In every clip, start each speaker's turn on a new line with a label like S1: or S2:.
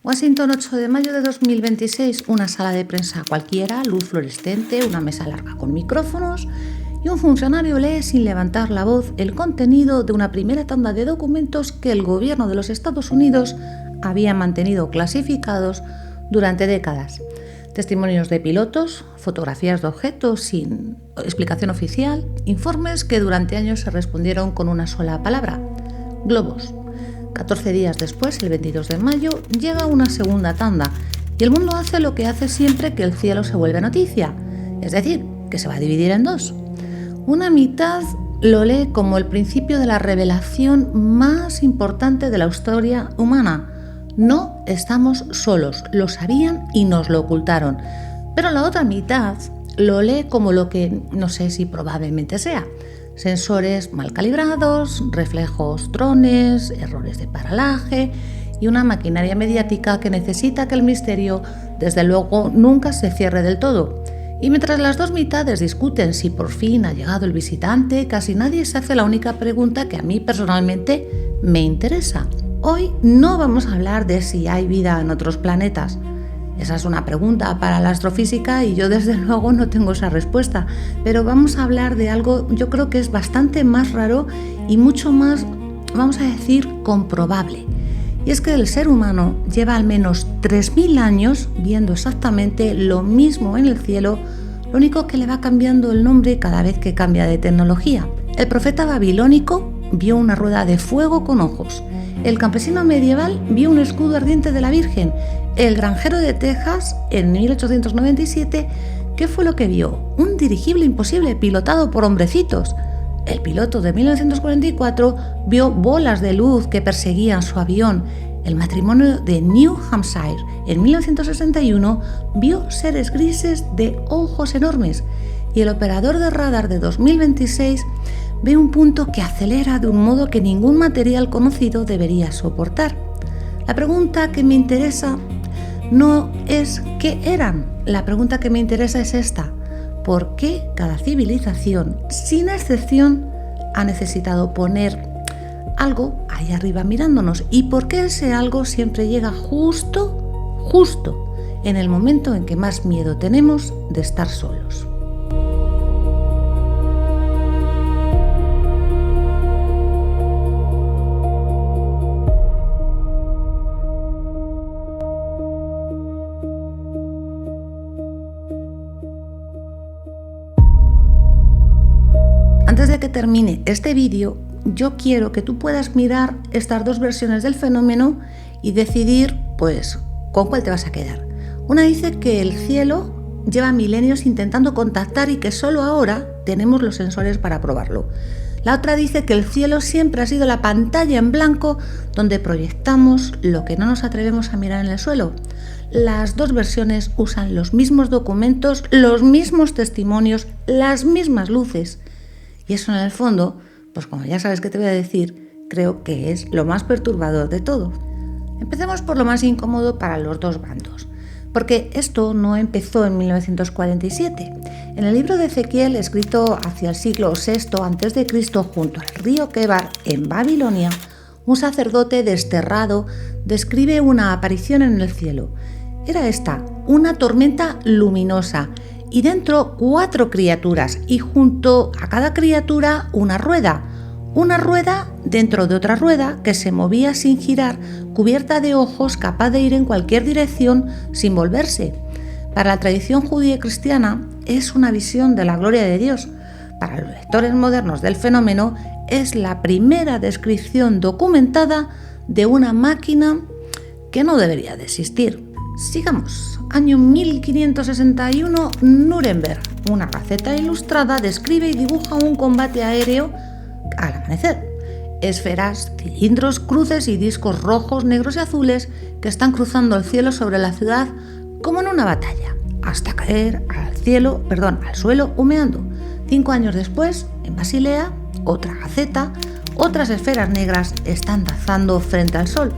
S1: Washington, 8 de mayo de 2026, una sala de prensa cualquiera, luz fluorescente, una mesa larga con micrófonos y un funcionario lee sin levantar la voz el contenido de una primera tanda de documentos que el gobierno de los Estados Unidos había mantenido clasificados durante décadas. Testimonios de pilotos, fotografías de objetos sin explicación oficial, informes que durante años se respondieron con una sola palabra: globos. 14 días después, el 22 de mayo, llega una segunda tanda y el mundo hace lo que hace siempre que el cielo se vuelve noticia, es decir, que se va a dividir en dos. Una mitad lo lee como el principio de la revelación más importante de la historia humana. No estamos solos, lo sabían y nos lo ocultaron. Pero la otra mitad lo lee como lo que no sé si probablemente sea: sensores mal calibrados, reflejos drones, errores de paralaje y una maquinaria mediática que necesita que el misterio, desde luego, nunca se cierre del todo. Y mientras las dos mitades discuten si por fin ha llegado el visitante, casi nadie se hace la única pregunta que a mí personalmente me interesa. Hoy no vamos a hablar de si hay vida en otros planetas. Esa es una pregunta para la astrofísica y yo desde luego no tengo esa respuesta, pero vamos a hablar de algo yo creo que es bastante más raro y mucho más, vamos a decir, comprobable. Y es que el ser humano lleva al menos 3.000 años viendo exactamente lo mismo en el cielo, lo único que le va cambiando el nombre cada vez que cambia de tecnología. El profeta babilónico vio una rueda de fuego con ojos. El campesino medieval vio un escudo ardiente de la Virgen. El granjero de Texas, en 1897, ¿qué fue lo que vio? Un dirigible imposible pilotado por hombrecitos. El piloto de 1944 vio bolas de luz que perseguían su avión. El matrimonio de New Hampshire, en 1961, vio seres grises de ojos enormes. Y el operador de radar de 2026 ve un punto que acelera de un modo que ningún material conocido debería soportar. La pregunta que me interesa no es qué eran, la pregunta que me interesa es esta: ¿por qué cada civilización, sin excepción, ha necesitado poner algo ahí arriba mirándonos? ¿Y por qué ese algo siempre llega justo en el momento en que más miedo tenemos de estar solos? Antes de que termine este vídeo, yo quiero que tú puedas mirar estas dos versiones del fenómeno y decidir, pues, con cuál te vas a quedar. Una dice que el cielo lleva milenios intentando contactar y que solo ahora tenemos los sensores para probarlo. La otra dice que el cielo siempre ha sido la pantalla en blanco donde proyectamos lo que no nos atrevemos a mirar en el suelo. Las dos versiones usan los mismos documentos, los mismos testimonios, las mismas luces. Y eso en el fondo, pues como ya sabes que te voy a decir, creo que es lo más perturbador de todo. Empecemos por lo más incómodo para los dos bandos, porque esto no empezó en 1947. En el libro de Ezequiel, escrito hacia el siglo VI a.C., junto al río Quebar, en Babilonia, un sacerdote desterrado describe una aparición en el cielo. Era esta, una tormenta luminosa, y dentro 4 criaturas, y junto a cada criatura una rueda dentro de otra rueda que se movía sin girar, cubierta de ojos, capaz de ir en cualquier dirección sin volverse. Para la tradición judía y cristiana es una visión de la gloria de Dios. Para los lectores modernos del fenómeno es la primera descripción documentada de una máquina que no debería de existir. Sigamos. Año 1561, Nuremberg. Una gaceta ilustrada describe y dibuja un combate aéreo al amanecer. Esferas, cilindros, cruces y discos rojos, negros y azules que están cruzando el cielo sobre la ciudad como en una batalla, hasta caer al suelo humeando. 5 años después, en Basilea, otra gaceta, otras esferas negras están danzando frente al sol.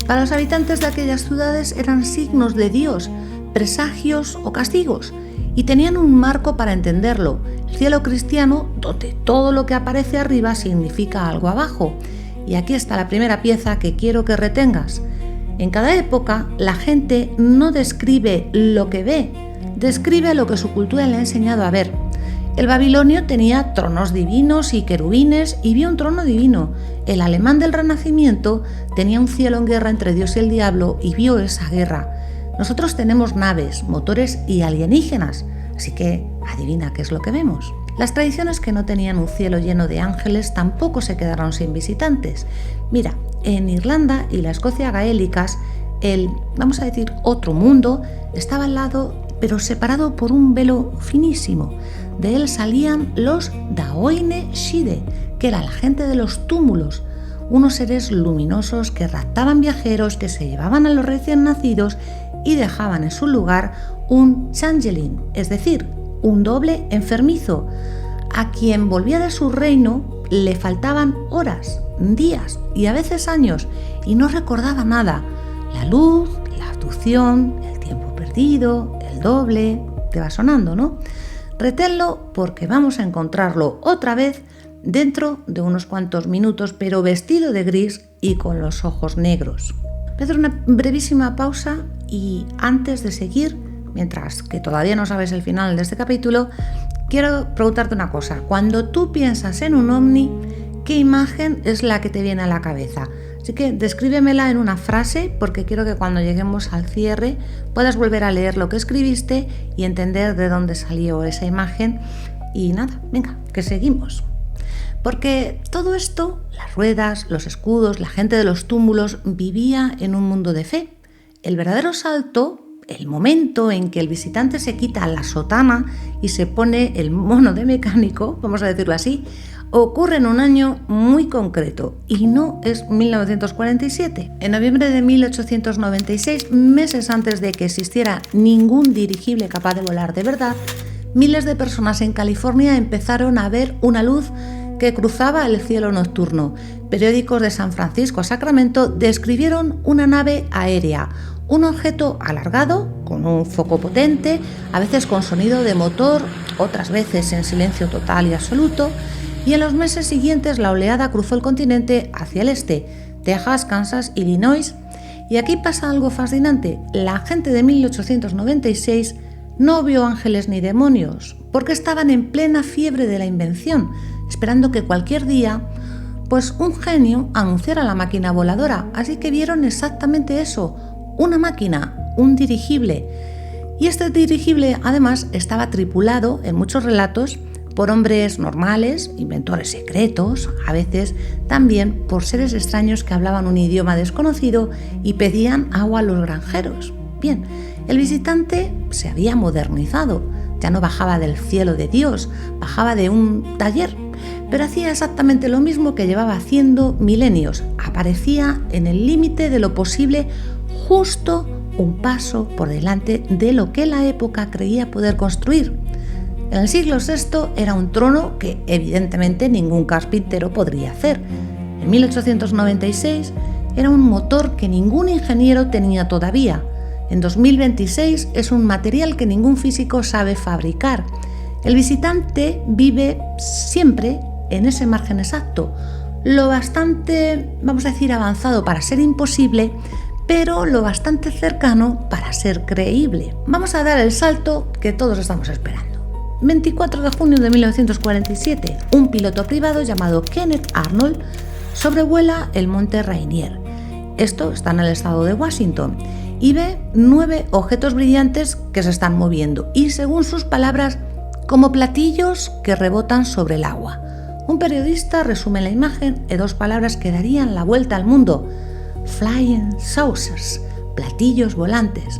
S1: Para los habitantes de aquellas ciudades eran signos de Dios, presagios o castigos, y tenían un marco para entenderlo: el cielo cristiano, donde todo lo que aparece arriba significa algo abajo. Y aquí está la primera pieza que quiero que retengas. En cada época, la gente no describe lo que ve, describe lo que su cultura le ha enseñado a ver. El babilonio tenía tronos divinos y querubines y vio un trono divino. El alemán del Renacimiento tenía un cielo en guerra entre Dios y el diablo y vio esa guerra. Nosotros tenemos naves, motores y alienígenas, así que adivina qué es lo que vemos. Las tradiciones que no tenían un cielo lleno de ángeles tampoco se quedaron sin visitantes. Mira, en Irlanda y la Escocia gaélicas, el, vamos a decir, otro mundo estaba al lado, pero separado por un velo finísimo. De él salían los Daoine Shide, que era la gente de los túmulos, unos seres luminosos que raptaban viajeros, que se llevaban a los recién nacidos y dejaban en su lugar un changeling, es decir, un doble enfermizo. A quien volvía de su reino le faltaban horas, días y a veces años y no recordaba nada. La luz, la abducción, el tiempo perdido, el doble, te va sonando, ¿no? Reténlo porque vamos a encontrarlo otra vez dentro de unos cuantos minutos, pero vestido de gris y con los ojos negros. Voy a hacer una brevísima pausa y antes de seguir, mientras que todavía no sabes el final de este capítulo, quiero preguntarte una cosa. Cuando tú piensas en un ovni, ¿qué imagen es la que te viene a la cabeza? Así que descríbemela en una frase porque quiero que cuando lleguemos al cierre puedas volver a leer lo que escribiste y entender de dónde salió esa imagen. Y nada, venga, que seguimos. Porque todo esto, las ruedas, los escudos, la gente de los túmulos, vivía en un mundo de fe. El verdadero salto, el momento en que el visitante se quita la sotana y se pone el mono de mecánico, vamos a decirlo así, ocurre en un año muy concreto y no es 1947. En noviembre de 1896, meses antes de que existiera ningún dirigible capaz de volar de verdad, miles de personas en California empezaron a ver una luz que cruzaba el cielo nocturno. Periódicos de San Francisco a Sacramento describieron una nave aérea, un objeto alargado con un foco potente, a veces con sonido de motor, otras veces en silencio total y absoluto. Y en los meses siguientes la oleada cruzó el continente hacia el este, Texas, Kansas, Illinois. Y aquí pasa algo fascinante. La gente de 1896 no vio ángeles ni demonios, porque estaban en plena fiebre de la invención, esperando que cualquier día, pues un genio anunciara la máquina voladora. Así que vieron exactamente eso, una máquina, un dirigible. Y este dirigible además estaba tripulado, en muchos relatos, por hombres normales, inventores secretos, a veces también por seres extraños que hablaban un idioma desconocido y pedían agua a los granjeros. Bien, el visitante se había modernizado, ya no bajaba del cielo de Dios, bajaba de un taller, pero hacía exactamente lo mismo que llevaba haciendo milenios, aparecía en el límite de lo posible, justo un paso por delante de lo que la época creía poder construir. En el siglo VI era un trono que evidentemente ningún carpintero podría hacer. En 1896 era un motor que ningún ingeniero tenía todavía. En 2026 es un material que ningún físico sabe fabricar. El visitante vive siempre en ese margen exacto, lo bastante, vamos a decir, avanzado para ser imposible, pero lo bastante cercano para ser creíble. Vamos a dar el salto que todos estamos esperando. 24 de junio de 1947, un piloto privado llamado Kenneth Arnold sobrevuela el monte Rainier. Esto está en el estado de Washington y ve 9 objetos brillantes que se están moviendo y, según sus palabras, como platillos que rebotan sobre el agua. Un periodista resume la imagen en 2 palabras que darían la vuelta al mundo: Flying Saucers, platillos volantes.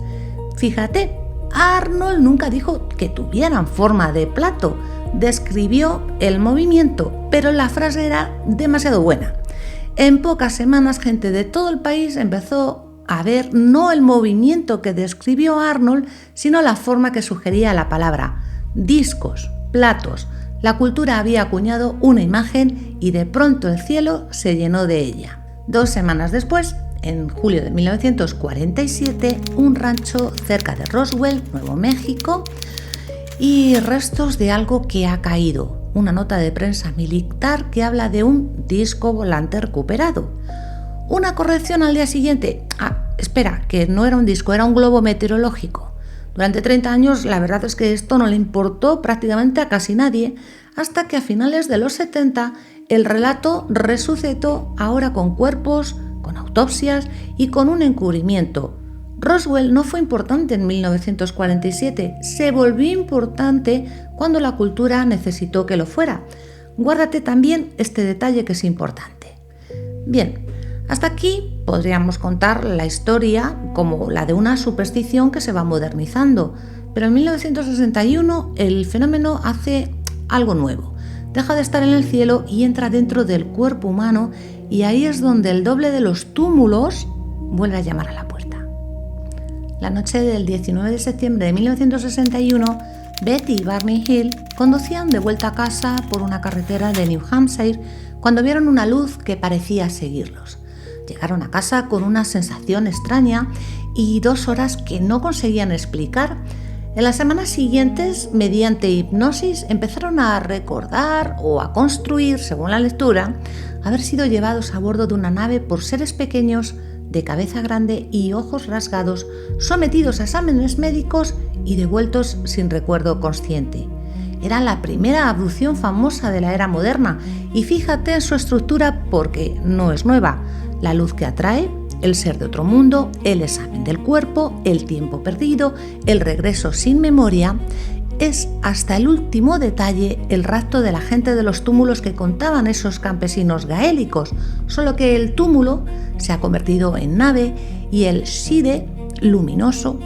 S1: Fíjate, Arnold nunca dijo que tuvieran forma de plato, describió el movimiento, pero la frase era demasiado buena. En pocas semanas, gente de todo el país empezó a ver no el movimiento que describió Arnold, sino la forma que sugería la palabra: discos, platos. La cultura había acuñado una imagen y de pronto el cielo se llenó de ella. 2 semanas después, en julio de 1947, un rancho cerca de Roswell, Nuevo México, y restos de algo que ha caído. Una nota de prensa militar que habla de un disco volante recuperado. Una corrección al día siguiente. espera, que no era un disco, era un globo meteorológico. Durante 30 años la verdad es que esto no le importó prácticamente a casi nadie, hasta que a finales de los 70 el relato resucitó ahora con cuerpos, con autopsias y con un encubrimiento. Roswell no fue importante en 1947, se volvió importante cuando la cultura necesitó que lo fuera. Guárdate también este detalle que es importante. Bien, hasta aquí podríamos contar la historia como la de una superstición que se va modernizando, pero en 1961 el fenómeno hace algo nuevo. Deja de estar en el cielo y entra dentro del cuerpo humano, y ahí es donde el doble de los túmulos vuelve a llamar a la puerta. La noche del 19 de septiembre de 1961, Betty y Barney Hill conducían de vuelta a casa por una carretera de New Hampshire cuando vieron una luz que parecía seguirlos. Llegaron a casa con una sensación extraña y 2 horas que no conseguían explicar. En las semanas siguientes, mediante hipnosis, empezaron a recordar o a construir, según la lectura, haber sido llevados a bordo de una nave por seres pequeños, de cabeza grande y ojos rasgados, sometidos a exámenes médicos y devueltos sin recuerdo consciente. Era la primera abducción famosa de la era moderna, y fíjate en su estructura porque no es nueva. La luz que atrae, el ser de otro mundo, el examen del cuerpo, el tiempo perdido, el regreso sin memoria. Es hasta el último detalle el rapto de la gente de los túmulos que contaban esos campesinos gaélicos, solo que el túmulo se ha convertido en nave y el shide luminoso,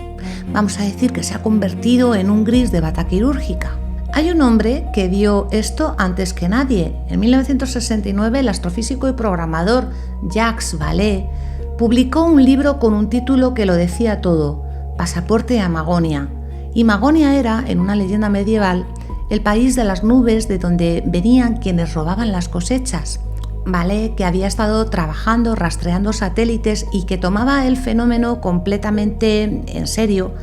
S1: vamos a decir que se ha convertido en un gris de bata quirúrgica. Hay un hombre que vio esto antes que nadie. En 1969 el astrofísico y programador Jacques Vallée publicó un libro con un título que lo decía todo: Pasaporte a Magonia. Y Magonia era, en una leyenda medieval, el país de las nubes de donde venían quienes robaban las cosechas. Vallée, que había estado trabajando, rastreando satélites y que tomaba el fenómeno completamente en serio,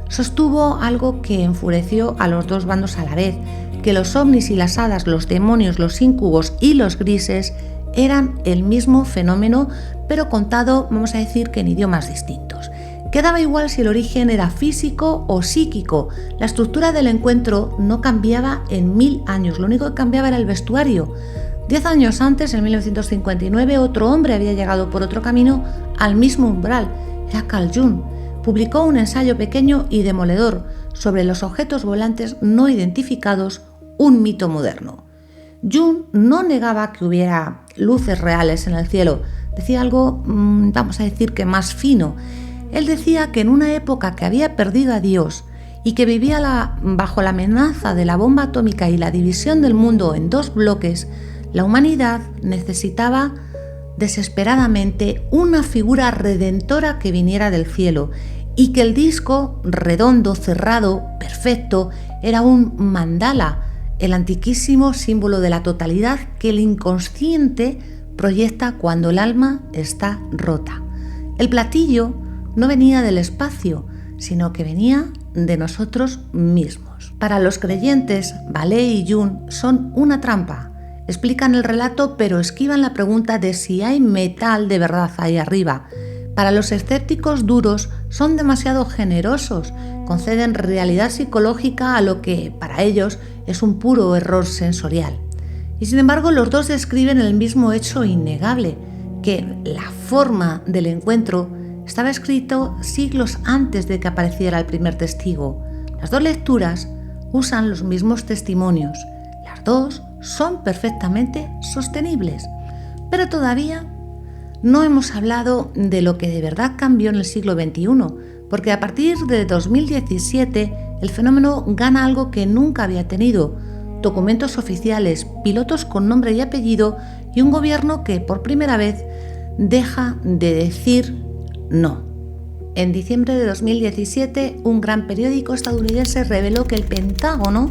S1: sostuvo algo que enfureció a los dos bandos a la vez, que los ovnis y las hadas, los demonios, los íncubos y los grises eran el mismo fenómeno, pero contado, vamos a decir, que en idiomas distintos. Quedaba igual si el origen era físico o psíquico, la estructura del encuentro no cambiaba en 1000 años, lo único que cambiaba era el vestuario. 10 años antes, en 1959, otro hombre había llegado por otro camino al mismo umbral, era Carl Jung. Publicó un ensayo pequeño y demoledor sobre los objetos volantes no identificados, un mito moderno. Jung no negaba que hubiera luces reales en el cielo, decía algo, vamos a decir que más fino. Él decía que en una época que había perdido a Dios y que vivía bajo la amenaza de la bomba atómica y la división del mundo en 2 bloques, la humanidad necesitaba desesperadamente una figura redentora que viniera del cielo, y que el disco, redondo, cerrado, perfecto, era un mandala, el antiquísimo símbolo de la totalidad que el inconsciente proyecta cuando el alma está rota. El platillo no venía del espacio, sino que venía de nosotros mismos. Para los creyentes, Vallée y Jung son una trampa. Explican el relato, pero esquivan la pregunta de si hay metal de verdad ahí arriba. Para los escépticos duros, son demasiado generosos, conceden realidad psicológica a lo que, para ellos, es un puro error sensorial. Y sin embargo, los dos describen el mismo hecho innegable, que la forma del encuentro estaba escrito siglos antes de que apareciera el primer testigo. Las dos lecturas usan los mismos testimonios. Las dos son perfectamente sostenibles. Pero todavía no hemos hablado de lo que de verdad cambió en el siglo XXI, porque a partir de 2017 el fenómeno gana algo que nunca había tenido: documentos oficiales, pilotos con nombre y apellido y un gobierno que por primera vez deja de decir no. En diciembre de 2017, un gran periódico estadounidense reveló que el Pentágono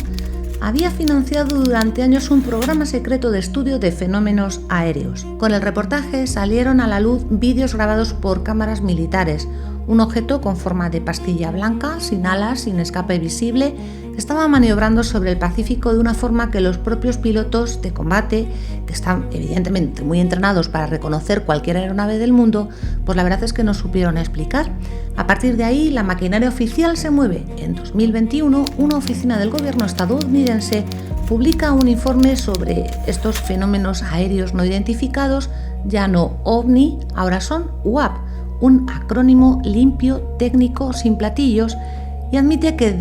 S1: había financiado durante años un programa secreto de estudio de fenómenos aéreos. Con el reportaje salieron a la luz vídeos grabados por cámaras militares, un objeto con forma de pastilla blanca, sin alas, sin escape visible, que estaba maniobrando sobre el Pacífico de una forma que los propios pilotos de combate, que están evidentemente muy entrenados para reconocer cualquier aeronave del mundo, pues la verdad es que no supieron explicar. A partir de ahí, la maquinaria oficial se mueve. En 2021, una oficina del gobierno estadounidense publica un informe sobre estos fenómenos aéreos no identificados, ya no OVNI, ahora son UAP, un acrónimo limpio, técnico, sin platillos, y admite que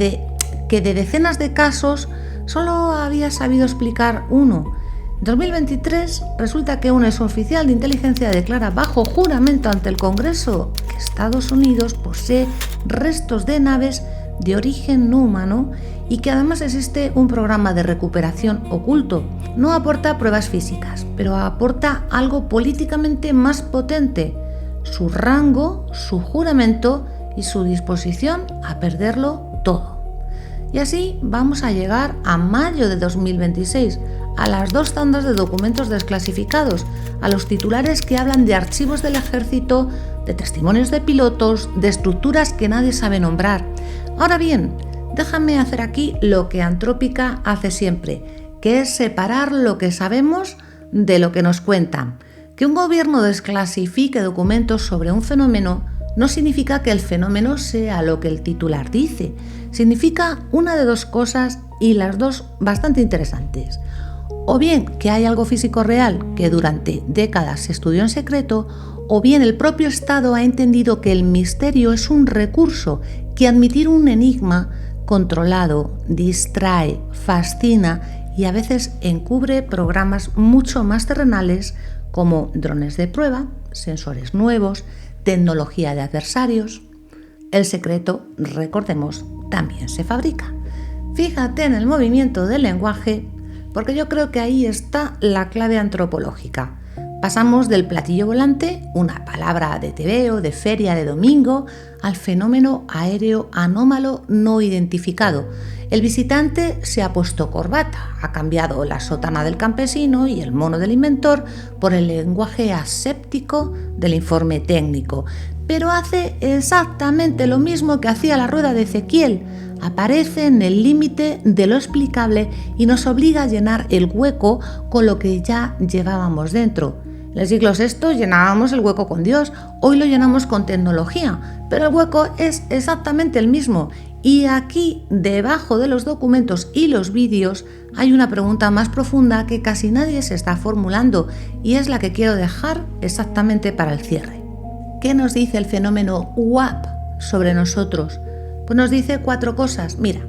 S1: de decenas de casos solo había sabido explicar uno. En 2023 resulta que un exoficial de inteligencia declara bajo juramento ante el Congreso que Estados Unidos posee restos de naves de origen no humano y que además existe un programa de recuperación oculto. No aporta pruebas físicas, pero aporta algo políticamente más potente: su rango, su juramento y su disposición a perderlo todo. Y así vamos a llegar a mayo de 2026, a las 2 tandas de documentos desclasificados, a los titulares que hablan de archivos del ejército, de testimonios de pilotos, de estructuras que nadie sabe nombrar. Ahora bien, déjame hacer aquí lo que Antrópica hace siempre, que es separar lo que sabemos de lo que nos cuentan. Que un gobierno desclasifique documentos sobre un fenómeno no significa que el fenómeno sea lo que el titular dice. Significa una de dos cosas, y las dos bastante interesantes. O bien que hay algo físico real que durante décadas se estudió en secreto, o bien el propio Estado ha entendido que el misterio es un recurso, que admitir un enigma controlado distrae, fascina y a veces encubre programas mucho más terrenales como drones de prueba, sensores nuevos, tecnología de adversarios. El secreto, recordemos, también se fabrica. Fíjate en el movimiento del lenguaje, porque yo creo que ahí está la clave antropológica. Pasamos del platillo volante, una palabra de tebeo, de feria, de domingo, al fenómeno aéreo anómalo no identificado. El visitante se ha puesto corbata, ha cambiado la sotana del campesino y el mono del inventor por el lenguaje aséptico del informe técnico, pero hace exactamente lo mismo que hacía la rueda de Ezequiel. Aparece en el límite de lo explicable y nos obliga a llenar el hueco con lo que ya llevábamos dentro. En el siglo VI llenábamos el hueco con Dios, hoy lo llenamos con tecnología, pero el hueco es exactamente el mismo. Y aquí, debajo de los documentos y los vídeos, hay una pregunta más profunda que casi nadie se está formulando, y es la que quiero dejar exactamente para el cierre. ¿Qué nos dice el fenómeno UAP sobre nosotros? Pues nos dice 4 cosas. Mira,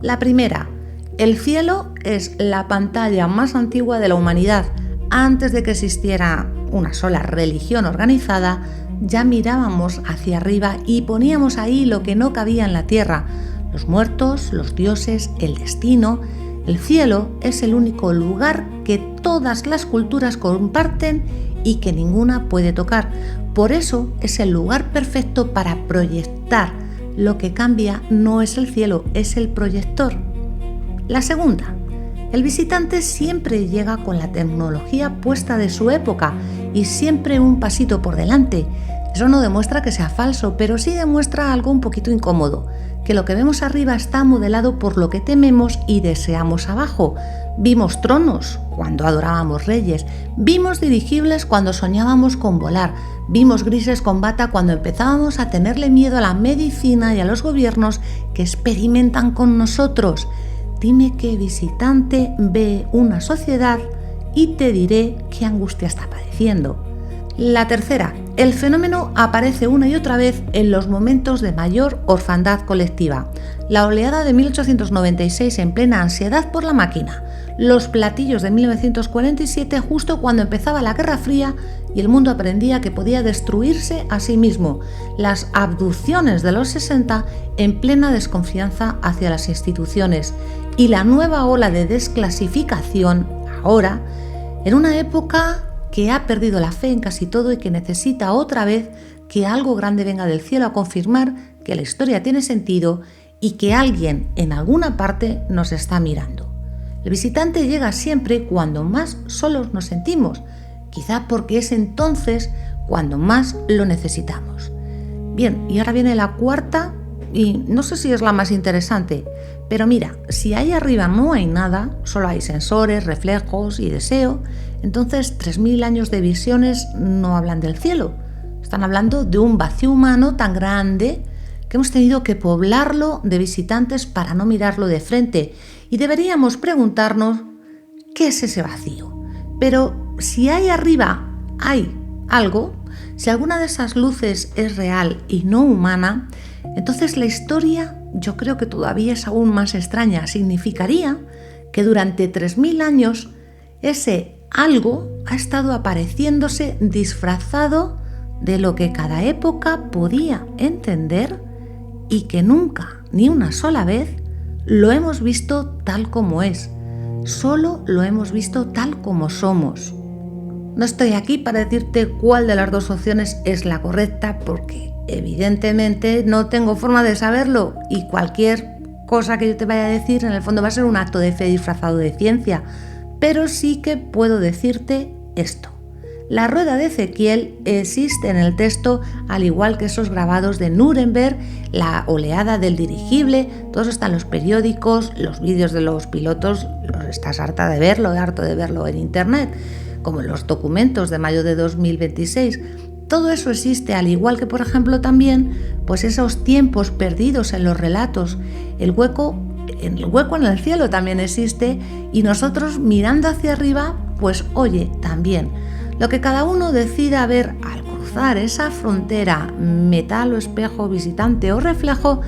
S1: la primera: el cielo es la pantalla más antigua de la humanidad. Antes de que existiera una sola religión organizada, ya mirábamos hacia arriba y poníamos ahí lo que no cabía en la tierra: los muertos, los dioses, el destino. El cielo es el único lugar que todas las culturas comparten y que ninguna puede tocar. Por eso es el lugar perfecto para proyectar. Lo que cambia no es el cielo, es el proyector. La segunda: el visitante siempre llega con la tecnología puesta de su época y siempre un pasito por delante. Eso no demuestra que sea falso, pero sí demuestra algo un poquito incómodo, que lo que vemos arriba está modelado por lo que tememos y deseamos abajo. Vimos tronos cuando adorábamos reyes, vimos dirigibles cuando soñábamos con volar, vimos grises con bata cuando empezábamos a tenerle miedo a la medicina y a los gobiernos que experimentan con nosotros. Dime qué visitante ve una sociedad y te diré qué angustia está padeciendo. La tercera: el fenómeno aparece una y otra vez en los momentos de mayor orfandad colectiva. La oleada de 1896 en plena ansiedad por la máquina, los platillos de 1947 justo cuando empezaba la Guerra Fría y el mundo aprendía que podía destruirse a sí mismo, las abducciones de los 60 en plena desconfianza hacia las instituciones y la nueva ola de desclasificación ahora, en una época que ha perdido la fe en casi todo y que necesita otra vez que algo grande venga del cielo a confirmar que la historia tiene sentido y que alguien en alguna parte nos está mirando. El visitante llega siempre cuando más solos nos sentimos, quizá porque es entonces cuando más lo necesitamos. Bien, y ahora viene la cuarta y no sé si es la más interesante, pero mira, si ahí arriba no hay nada, solo hay sensores, reflejos y deseo, entonces 3000 años de visiones no hablan del cielo, están hablando de un vacío humano tan grande que hemos tenido que poblarlo de visitantes para no mirarlo de frente y deberíamos preguntarnos ¿qué es ese vacío? Pero si ahí arriba hay algo, si alguna de esas luces es real y no humana, entonces la historia yo creo que todavía es aún más extraña. Significaría que durante 3000 años ese algo ha estado apareciéndose disfrazado de lo que cada época podía entender y que nunca, ni una sola vez, lo hemos visto tal como es. Solo lo hemos visto tal como somos. No estoy aquí para decirte cuál de las dos opciones es la correcta porque evidentemente no tengo forma de saberlo y cualquier cosa que yo te vaya a decir en el fondo va a ser un acto de fe disfrazado de ciencia, pero sí que puedo decirte esto. La rueda de Ezequiel existe en el texto, al igual que esos grabados de Nuremberg, la oleada del dirigible, todos están los periódicos, los vídeos de los pilotos, estás harto de verlo en internet, como los documentos de mayo de 2026. Todo eso existe, al igual que, por ejemplo, también pues esos tiempos perdidos en los relatos. El hueco en el cielo también existe y nosotros mirando hacia arriba, pues oye, también. Lo que cada uno decida ver al cruzar esa frontera, metal o espejo, visitante o reflejo,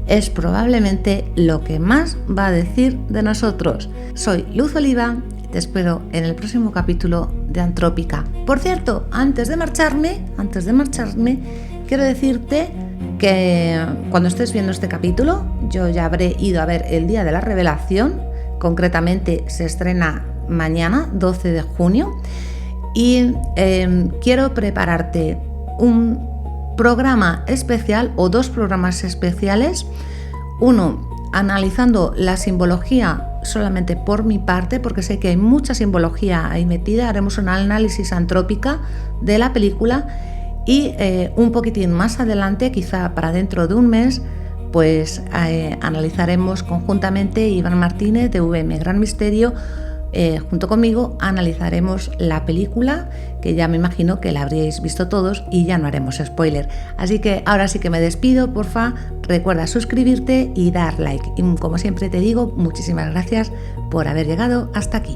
S1: es probablemente lo que más va a decir de nosotros. Soy Luz Oliva y te espero en el próximo capítulo de Antrópica. Por cierto, antes de marcharme, quiero decirte que cuando estés viendo este capítulo, yo ya habré ido a ver El Día de la Revelación, concretamente se estrena mañana, 12 de junio, y quiero prepararte un programa especial o dos programas especiales, uno analizando la simbología solamente por mi parte, porque sé que hay mucha simbología ahí metida, haremos un análisis antrópica de la película y un poquitín más adelante, quizá para dentro de un mes, pues analizaremos conjuntamente Iván Martínez de VM Gran Misterio. Junto conmigo analizaremos la película, que ya me imagino que la habríais visto todos y ya no haremos spoiler. Así que ahora sí que me despido, porfa, recuerda suscribirte y dar like. Y como siempre te digo, muchísimas gracias por haber llegado hasta aquí.